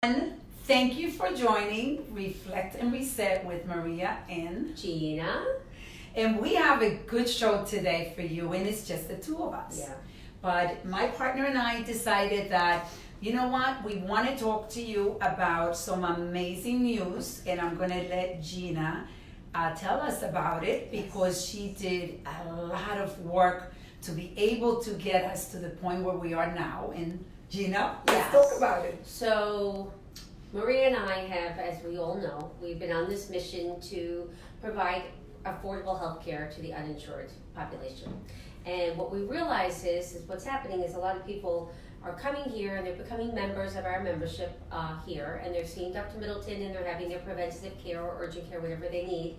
And thank you for joining Reflect and Reset with Maria and Gina. And we have a good show today for you, and it's just the two of us. Yeah. But my partner and I decided that, you know what, we want to talk to you about some amazing news, and I'm going to let Gina tell us about it because she did a lot of work to be able to get us to the point where we are now. And Gina, let's talk about it. So, Maria and I have, as we all know, we've been on this mission to provide affordable health care to the uninsured population. And what we realize is what's happening is a lot of people are coming here and they're becoming members of our membership here, and they're seeing Dr. Middleton and they're having their preventative care or urgent care, whatever they need.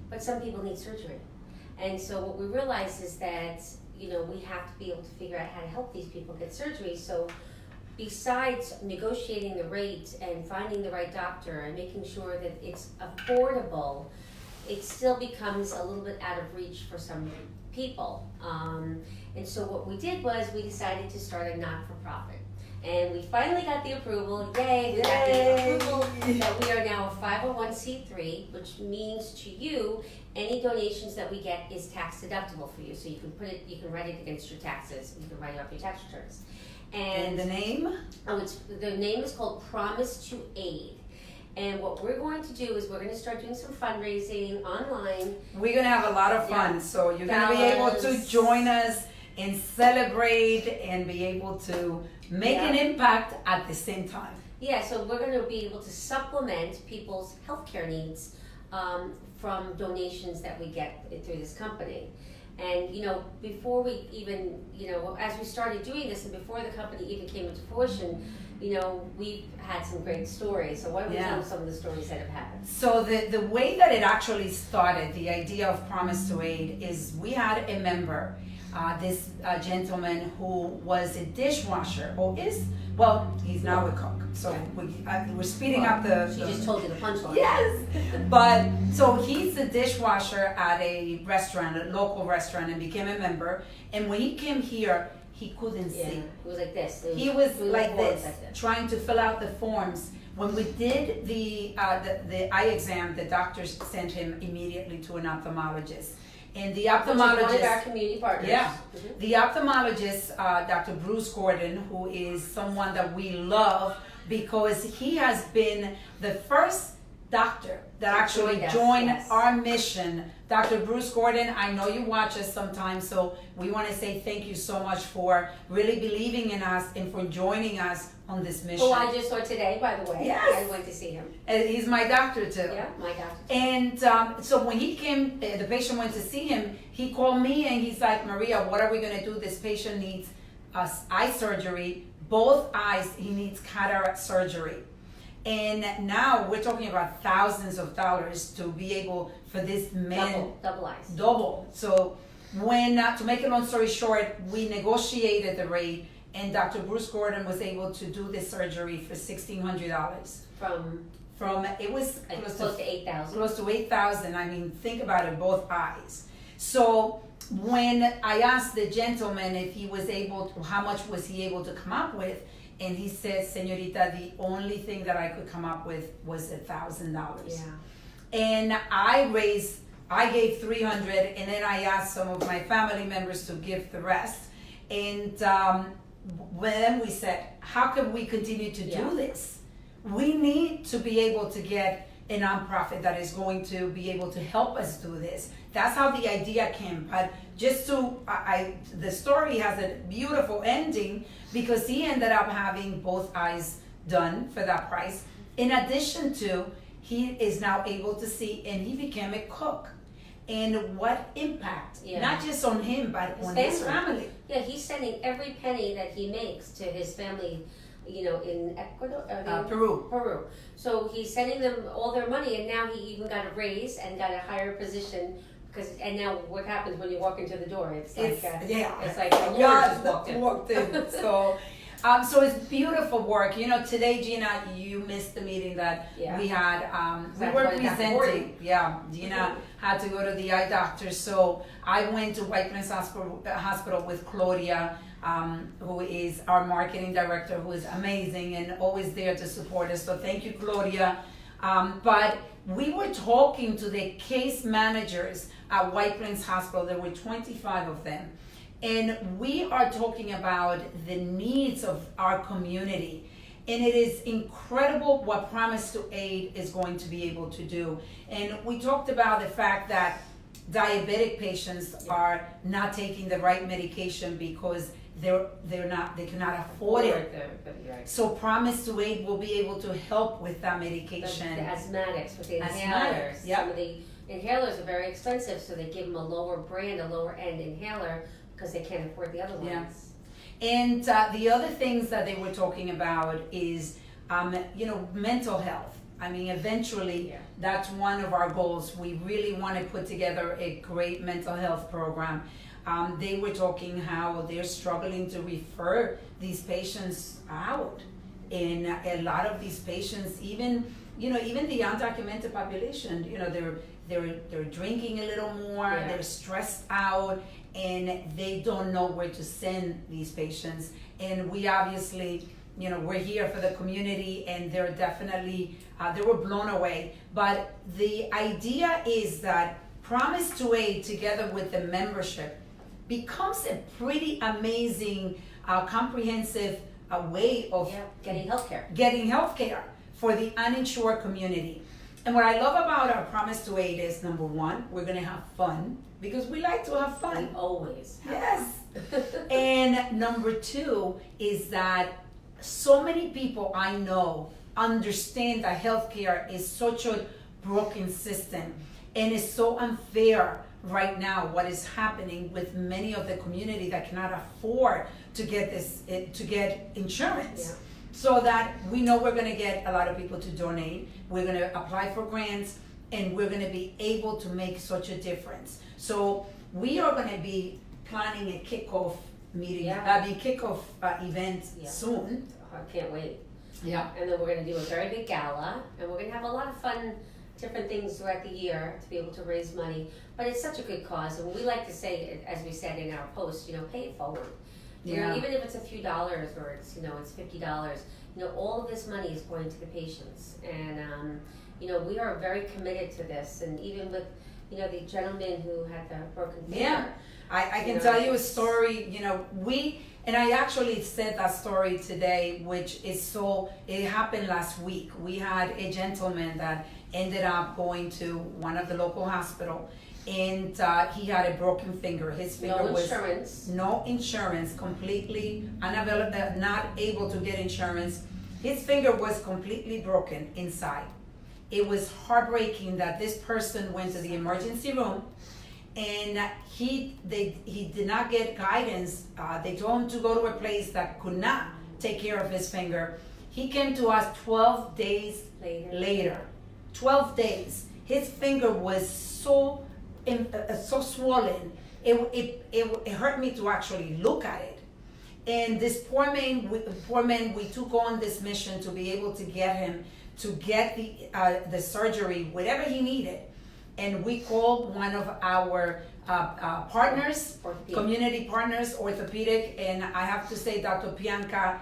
But some people need surgery. And so what we realize is that, we have to be able to figure out how to help these people get surgery. So besides negotiating the rate and finding the right doctor and making sure that it's affordable, it still becomes a little bit out of reach for some people. And so what we did was we decided to start a not-for-profit. And we finally got the approval, yay, we got the approval that we are now a 501c3, which means to you, any donations that we get is tax deductible for you. So you can write it against your taxes, you can write it off your tax returns. And the name? The name is called Promise to Aid. And what we're going to do is we're going to start doing some fundraising online. We're going to have a lot of fun, so you're going to be able to join us and celebrate and be able to make an impact at the same time. Yeah, so we're going to be able to supplement people's healthcare needs from donations that we get through this company. And, before we even, as we started doing this and before the company even came into fruition, we've had some great stories. So why don't we tell some of the stories that have happened? So the way that it actually started, the idea of Promise to Aid, is we had a member, this gentleman who was a dishwasher, he's now a cook. So we're speeding up the... She just told you the punchline. Yes! But, so he's a dishwasher at a restaurant, a local restaurant, and became a member. And when he came here, he couldn't see. It was like this. He was like this, trying to fill out the forms. When we did the eye exam, the doctor sent him immediately to an ophthalmologist. And the ophthalmologist, which is one of our community partners. Yeah. Mm-hmm. The ophthalmologist, Dr. Bruce Gordon, who is someone that we love because he has been the first doctor that actually joined our mission. Dr. Bruce Gordon, I know you watch us sometimes, so we want to say thank you so much for really believing in us and for joining us on this mission. Oh, I just saw today, by the way. Yes. I went to see him. And he's my doctor too. Yeah, my doctor too. And so when he came, the patient went to see him, he called me and he's like, Maria, what are we going to do? This patient needs eye surgery. Both eyes, he needs cataract surgery. And now we're talking about thousands of dollars to be able for this man. Double eyes. Double. So when, to make a long story short, we negotiated the rate and Dr. Bruce Gordon was able to do this surgery for $1,600. From it was close to $8,000. Close to $8,000. I mean, think about it, both eyes. So when I asked the gentleman if he was able to, how much was he able to come up with, and he said, Señorita, the only thing that I could come up with was $1,000. Yeah. And I gave $300, and then I asked some of my family members to give the rest. And then we said, how can we continue to do this? We need to be able to get a nonprofit that is going to be able to help us do this. That's how the idea came. But just the story has a beautiful ending because he ended up having both eyes done for that price. In addition to, he is now able to see and he became a cook. And what impact, not just on him, but on his family. Yeah, he's sending every penny that he makes to his family, in Ecuador? Peru. So he's sending them all their money, and now he even got a raise and got a higher position. And now what happens when you walk into the door? It's like the Lord just walked in. So So it's beautiful work. You know, today, Gina, you missed the meeting that we had. We were presenting. Yeah, Gina had to go to the eye doctor. So I went to White Plains Hospital with Claudia, who is our marketing director, who is amazing and always there to support us. So thank you, Claudia. But we were talking to the case managers at White Plains Hospital. There were 25 of them. And we are talking about the needs of our community. And it is incredible what Promise to Aid is going to be able to do. And we talked about the fact that diabetic patients are not taking the right medication because they cannot afford it. So Promise to Aid will be able to help with that medication. The asthmatics with the inhalers. Yep. Some of the inhalers are very expensive, so they give them a lower end inhaler because they can't afford the other ones. Yeah. And the other things that they were talking about is, mental health. I mean, eventually, that's one of our goals. We really want to put together a great mental health program. They were talking how they're struggling to refer these patients out. And a lot of these patients, even the undocumented population, they're drinking a little more, they're stressed out, and they don't know where to send these patients. And we obviously, we're here for the community, and they're definitely, they were blown away. But the idea is that Promise to Aid, together with the membership, becomes a pretty amazing, comprehensive way of getting healthcare for the uninsured community. And what I love about our Promise to Aid is, number one, we're going to have fun, because we like to have fun. We always have fun. And number two is that so many people I know understand that healthcare is such a broken system, and it's so unfair right now what is happening with many of the community that cannot afford to get insurance. So that we know we're going to get a lot of people to donate, we're going to apply for grants, and we're going to be able to make such a difference. So we are going to be planning a kickoff meeting, kickoff event soon. I can't wait. Yeah. And then we're going to do a very big gala, and we're going to have a lot of fun, different things throughout the year to be able to raise money. But it's such a good cause, and we like to say, as we said in our post, pay it forward. Even if it's a few dollars, or it's it's $50, all of this money is going to the patients, and we are very committed to this. And even with the gentleman who had the broken finger, I can tell you a story. And I actually said that story today, which is it happened last week. We had a gentleman that ended up going to one of the local hospital, and he had a broken finger. His finger no insurance, completely unavailable, not able to get insurance. His finger was completely broken inside. It was heartbreaking that this person went to the emergency room, and he did not get guidance. They told him to go to a place that could not take care of his finger. He came to us 12 days later. 12 days. His finger was so swollen. It hurt me to actually look at it. And this poor man, we took on this mission to be able to get him to get the surgery, whatever he needed. And we called one of our partners, community partners, orthopedic, and I have to say, Dr. Pianca,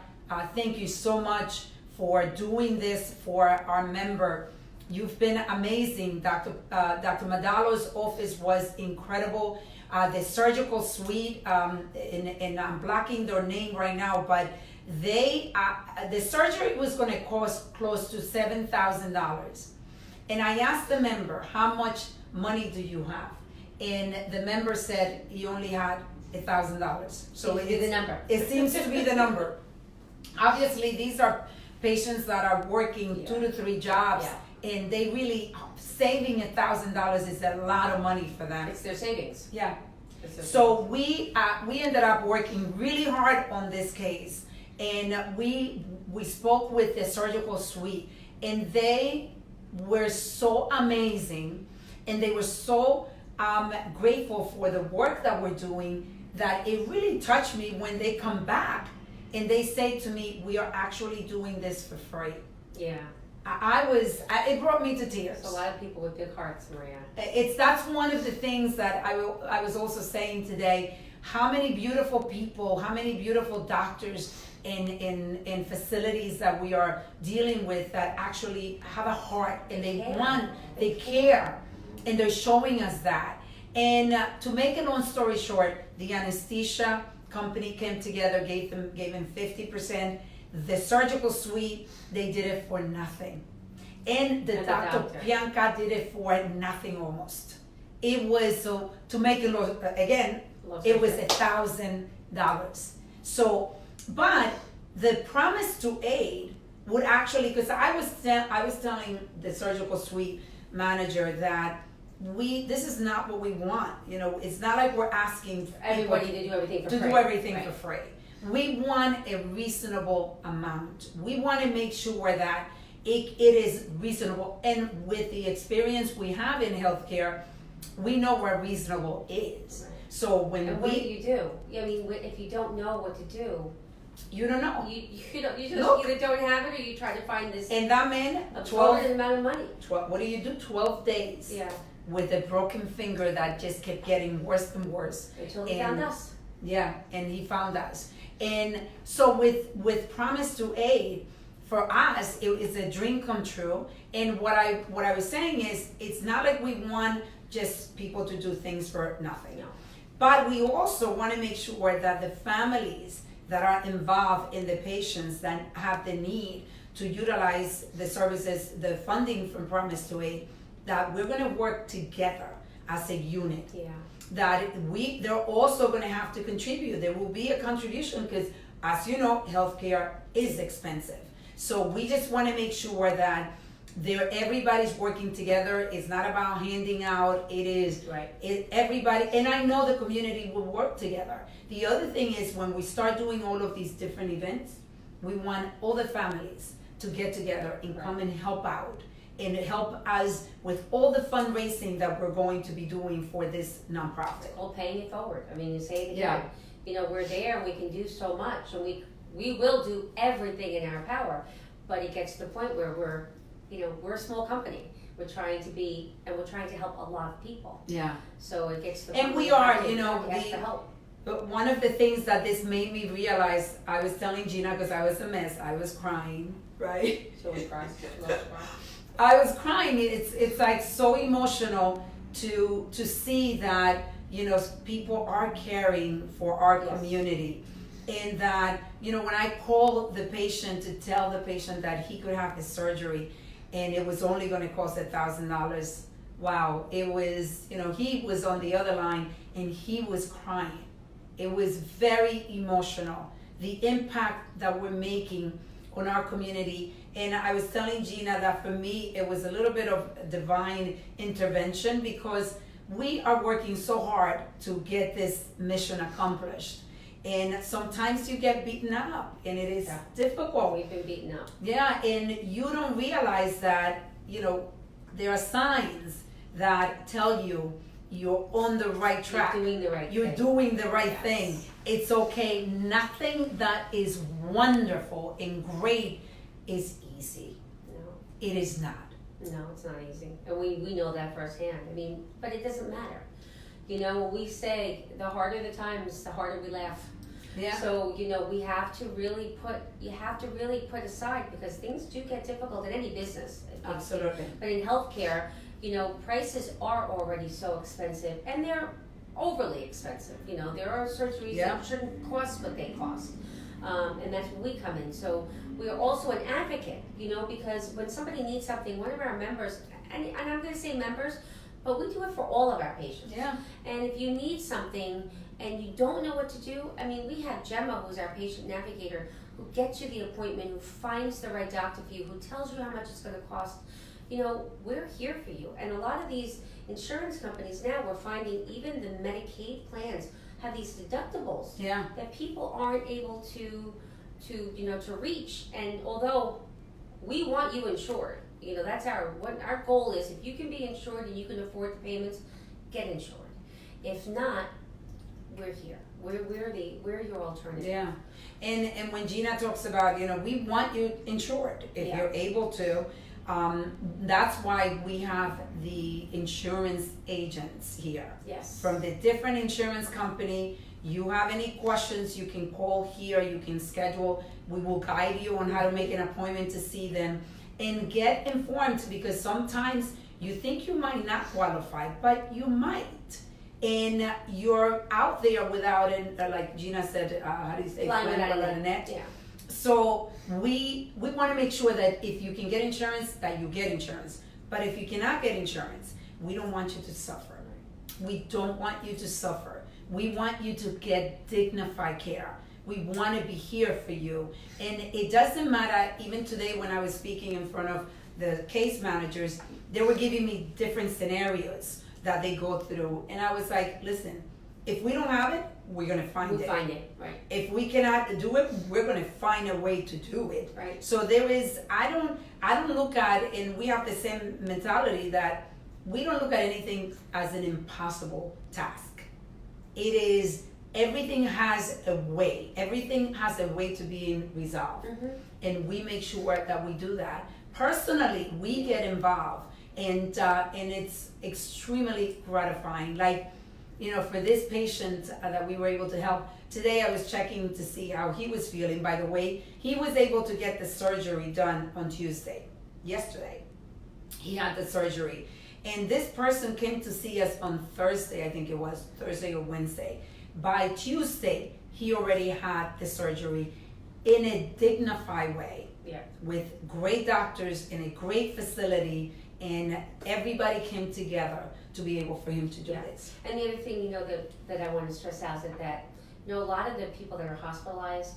thank you so much for doing this for our member. You've been amazing. Dr. Madalo's office was incredible. The surgical suite, and I'm blocking their name right now, but the surgery was going to cost close to $7,000. And I asked the member, how much money do you have? And the member said he only had $1,000. So it seems to be the number. Obviously, these are patients that are working 2 to 3 jobs. And they really, saving $1,000 is a lot of money for them. It's their savings. Yeah. So we ended up working really hard on this case, and we spoke with the surgical suite, and they were so amazing, and they were so grateful for the work that we're doing, that it really touched me when they come back and they say to me, we are actually doing this for free. Yeah. It brought me to tears. There's a lot of people with big hearts, Maria. That's one of the things that I was also saying today. How many beautiful people, how many beautiful doctors in facilities that we are dealing with that actually have a heart and they care, and they're showing us that. And to make a long story short, the anesthesia company came together, gave him 50%. The surgical suite, they did it for nothing. And the doctor Bianca did it for nothing almost. It was, so to make it again, it was $1,000. So, but the promise to aid would actually, because I was telling the surgical suite manager that this is not what we want. You know, it's not like we're asking everybody to do everything for free. Do everything for free. We want a reasonable amount. We want to make sure that it is reasonable. And with the experience we have in healthcare, we know where reasonable is. Right. So what do you do? I mean, if you don't know what to do, you don't know. You just either don't have it or you try to find this. And that man, absurd amount of money. What do you do? 12 days. Yeah. With a broken finger that just kept getting worse and worse. Until he found us. Yeah, and he found us. And so with Promise to Aid, for us, it is a dream come true. And what I was saying is, it's not like we want just people to do things for nothing. No. But we also want to make sure that the families that are involved in the patients that have the need to utilize the services, the funding from Promise to Aid, that we're going to work together as a unit. Yeah. That they're also going to have to contribute. There will be a contribution because, as you know, healthcare is expensive. So we just want to make sure that everybody's working together. It's not about handing out. It is right. Everybody, and I know the community will work together. The other thing is, when we start doing all of these different events, we want all the families to get together and come and help out. And help us with all the fundraising that we're going to be doing for this nonprofit. It's called paying it forward. I mean, you say it again. Yeah. You know, we're there and we can do so much, and we will do everything in our power. But it gets to the point where we're a small company. We're trying to help a lot of people. Yeah. So it gets to the point. And we are, help. But one of the things that this made me realize, I was telling Gina, because I was a mess, I was crying, right? So we cried. I was crying. It's like so emotional to see that, people are caring for our community, and that, when I called the patient to tell the patient that he could have his surgery and it was only going to cost $1,000. Wow. It was, he was on the other line and he was crying. It was very emotional. The impact that we're making on our community. And I was telling Gina that for me, it was a little bit of divine intervention, because we are working so hard to get this mission accomplished. And sometimes you get beaten up, and it is difficult. We've been beaten up. Yeah, and you don't realize that, there are signs that tell you you're on the right track. You're doing the right thing. It's okay. Nothing that is wonderful and great is easy. No. It is not. No, it's not easy. And we know that firsthand. I mean, but it doesn't matter. When we say the harder the times, the harder we laugh. Yeah. So, we have to really put aside, because things do get difficult in any business. Absolutely. But in healthcare, prices are already so expensive, and they're overly expensive. There are surgeries that shouldn't cost what they cost. And that's where we come in. So we are also an advocate, because when somebody needs something, one of our members, and I'm going to say members, but we do it for all of our patients. Yeah. And if you need something and you don't know what to do, we have Gemma, who's our patient navigator, who gets you the appointment, who finds the right doctor for you, who tells you how much it's going to cost. We're here for you. And a lot of these insurance companies now, we're finding even the Medicaid plans have these deductibles that people aren't able to reach. And although we want you insured, that's our goal is, if you can be insured and you can afford the payments, get insured. If not, we're here. we're your alternative. Yeah. And when Gina talks about, we want you insured if you're able to. That's why we have the insurance agents here. Yes. From the different insurance company. You have any questions, you can call here, you can schedule. We will guide you on how to make an appointment to see them and get informed, because sometimes you think you might not qualify, but you might. And you're out there without it, like Gina said, how do you say? Flying without a net. Yeah. So we want to make sure that if you can get insurance, that you get insurance. But if you cannot get insurance, we don't want you to suffer. We don't want you to suffer. We want you to get dignified care. We want to be here for you. And it doesn't matter, even today when I was speaking in front of the case managers, they were giving me different scenarios that they go through. And I was like, listen, if we don't have it, we're going to find it. We'll find it, right. If we cannot do it, we're going to find a way to do it. Right. So there is, I don't look at it, and we have the same mentality that we don't look at anything as an impossible task. It is, everything has a way. Everything has a way to being resolved. Mm-hmm. And we make sure that we do that. Personally, we get involved, and it's extremely gratifying. Like, for this patient that we were able to help, today I was checking to see how he was feeling. By the way, he was able to get the surgery done on Tuesday. Yesterday, he had the surgery. And this person came to see us on Thursday, I think it was Thursday or Wednesday. By Tuesday, he already had the surgery in a dignified way, with great doctors in a great facility, and everybody came together to be able for him to do this. And the other thing, that I want to stress out is that, a lot of the people that are hospitalized,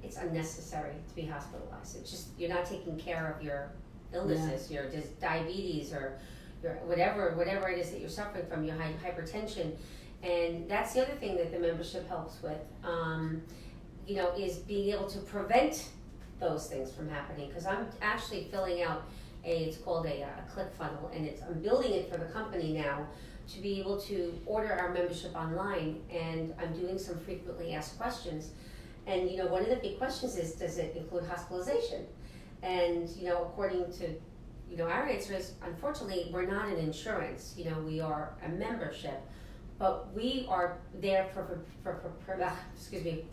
it's unnecessary to be hospitalized. It's just, you're not taking care of your illnesses, your diabetes, or your whatever it is that you're suffering from, your hypertension. And that's the other thing that the membership helps with, is being able to prevent those things from happening. Because I'm actually filling out it's called a ClickFunnel, and I'm building it for the company now to be able to order our membership online, and I'm doing some frequently asked questions. And one of the big questions is, does it include hospitalization? And according to our answer is, unfortunately, we're not an insurance. We are a membership, but we are there for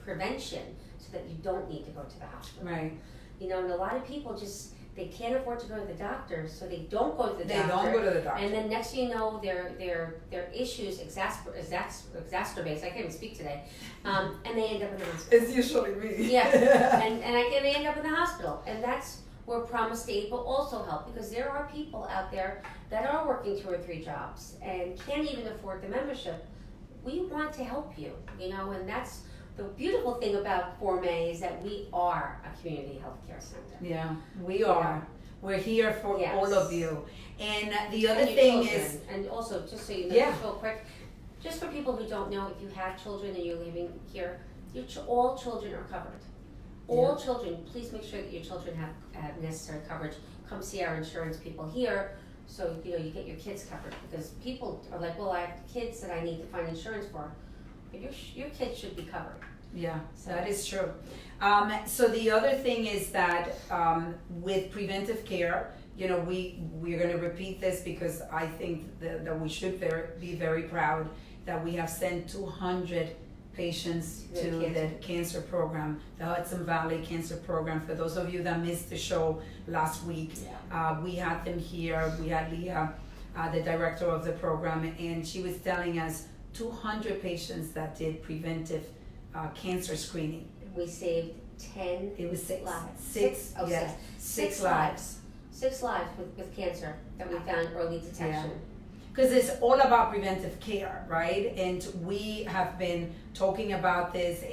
prevention, so that you don't need to go to the hospital. Right. And a lot of people they can't afford to go to the doctor, so they don't go to the doctor. They don't go to the doctor. And then next thing you know, their issues exacerbate. I can't even speak today. And they end up in the hospital. It's usually me. Yeah. and they end up in the hospital. And that's where Promise Aid will also help, because there are people out there that are working 2 or 3 jobs and can't even afford the membership. We want to help you, and that's the beautiful thing about Form A, is that we are a community healthcare center. Yeah, we are. We're here for all of you. And the other and thing children. is, and also, just so you know, just real quick, just for people who don't know, if you have children and you're living here, all children are covered. All children, please make sure that your children have necessary coverage. Come see our insurance people here, so you get your kids covered, because people are like, well, I have kids that I need to find insurance for, but your kids should be covered. Yeah, so that is true. So the other thing is that with preventive care, we're going to repeat this, because I think that we should be very proud that we have sent 200 patients to the cancer program, the Hudson Valley Cancer Program. For those of you that missed the show last week, we had them here. We had Leah, the director of the program, and she was telling us 200 patients that did preventive cancer screening. We saved 10 It was 6 lives. Six lives. 6 lives with cancer that we found early detection. Because it's all about preventive care, right? And we have been talking about this,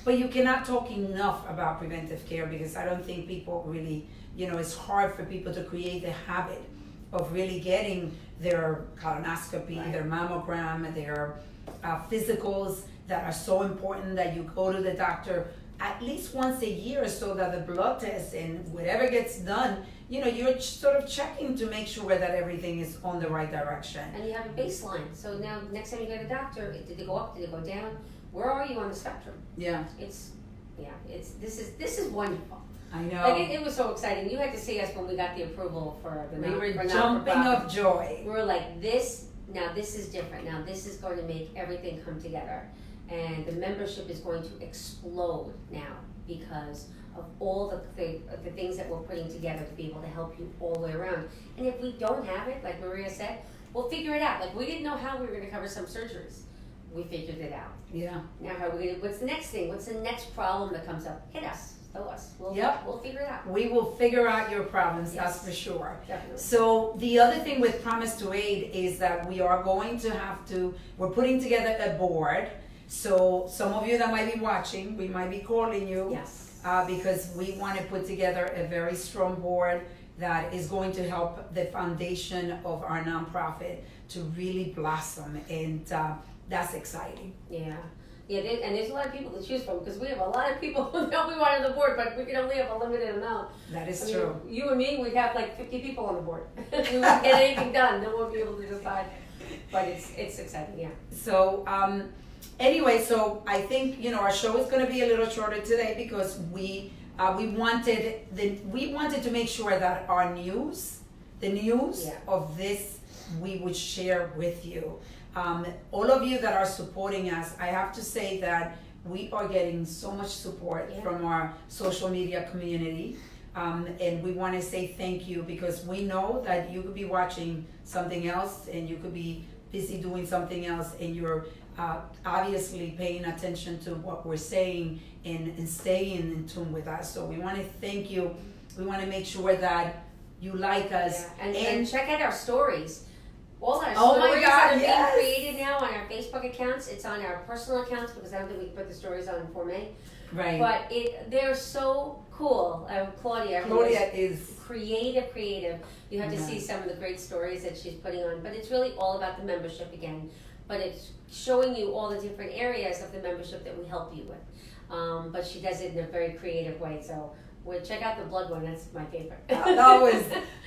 but you cannot talk enough about preventive care, because I don't think people really, it's hard for people to create the habit of really getting their colonoscopy, their mammogram, their physicals that are so important, that you go to the doctor at least once a year, so that the blood test and whatever gets done, you're sort of checking to make sure that everything is on the right direction. And you have a baseline. So now, next time you go to the doctor, did it go up? Did it go down? where are you on the spectrum? Yeah. This is wonderful. I know. Like it was so exciting. You had to see us when we got the approval for the We were for jumping not-for-profit. of joy. We were like, now this is different. Now this is going to make everything come together. And the membership is going to explode now because of all the things that we're putting together to be able to help you all the way around. And if we don't have it, like Maria said, we'll figure it out. Like we didn't know how we were going to cover some surgeries. We figured it out. Yeah. Now how are we gonna, what's the next thing? What's the next problem that comes up? Hit us. Tell us. We'll figure it out. We will figure out your problems, Yes. that's for sure. Definitely. So the other thing with Promise to Aid is that we are going to we're putting together a board. So some of you that might be watching, we might be calling you. Yes. Because we want to put together a very strong board that is going to help the foundation of our nonprofit to really blossom, and that's exciting. Yeah. Yeah, and there's a lot of people to choose from because we have a lot of people that we want on the board, but we can only have a limited amount. That is I mean, true. You and me, we'd have like 50 people on the board. We wouldn't get anything done. No one would be able to decide. But it's exciting, yeah. So anyway, so I think our show is going to be a little shorter today because we wanted to make sure that our news Yeah. of this we would share with you. All of you that are supporting us, I have to say that we are getting so much support from our social media community. And we want to say thank you because we know that you could be watching something else and you could be busy doing something else, and you're obviously paying attention to what we're saying and staying in tune with us. So we want to thank you. We want to make sure that you like us. Yeah. And check out our stories. All our Oh my stories God, that are yes. being created now on our Facebook accounts. It's on our personal accounts because I don't think we can put the stories on Forme. Right. But they're so cool. Claudia is creative. You have to see some of the great stories that she's putting on. But it's really all about the membership again. But it's showing you all the different areas of the membership that we help you with. But she does it in a very creative way. So check out the blood one. That's my favorite. that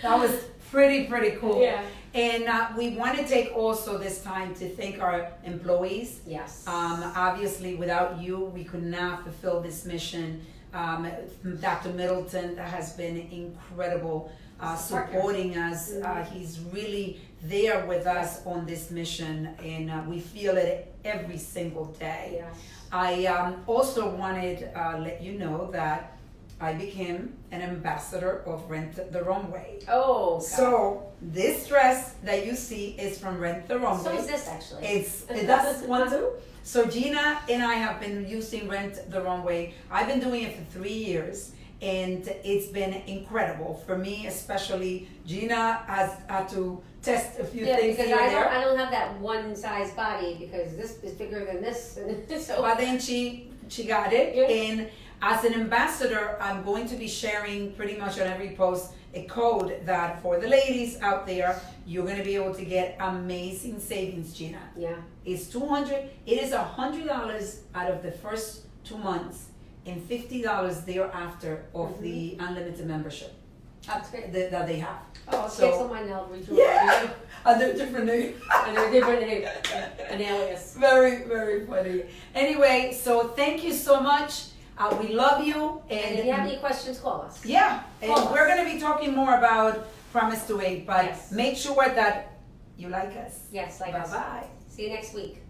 was pretty cool. Yeah. And we want to take also this time to thank our employees. Yes. Obviously, without you, we could not fulfill this mission. Dr. Middleton has been incredible supporting us. He's really there with us on this mission, and we feel it every single day. Yes. I also wanted to let you know that I became an ambassador of Rent the Runway. Oh, God. So this dress that you see is from Rent the Runway. So is this actually. That's one too. So Gina and I have been using Rent the Runway. I've been doing it for 3 years, and it's been incredible for me, especially. Gina has had to test a few things because here and there. I don't have that one size body because this is bigger than this. So. But then she got it, Yeah. and as an ambassador, I'm going to be sharing pretty much on every post a code that for the ladies out there, you're going to be able to get amazing savings, Gina. Yeah. It's $200. It is $100 out of the first 2 months and $50 thereafter of the unlimited membership That's great. that they have. Oh, So- cancel mine now. Yeah, under a different name. Under a different name, an alias. Very funny. Anyway, so thank you so much. We love you. And if you have any questions, call us. Yeah, and Call us. we're going to be talking more about Promise to Aid, but Yes. make sure that you like us. Yes, like us. Bye-bye. See you next week.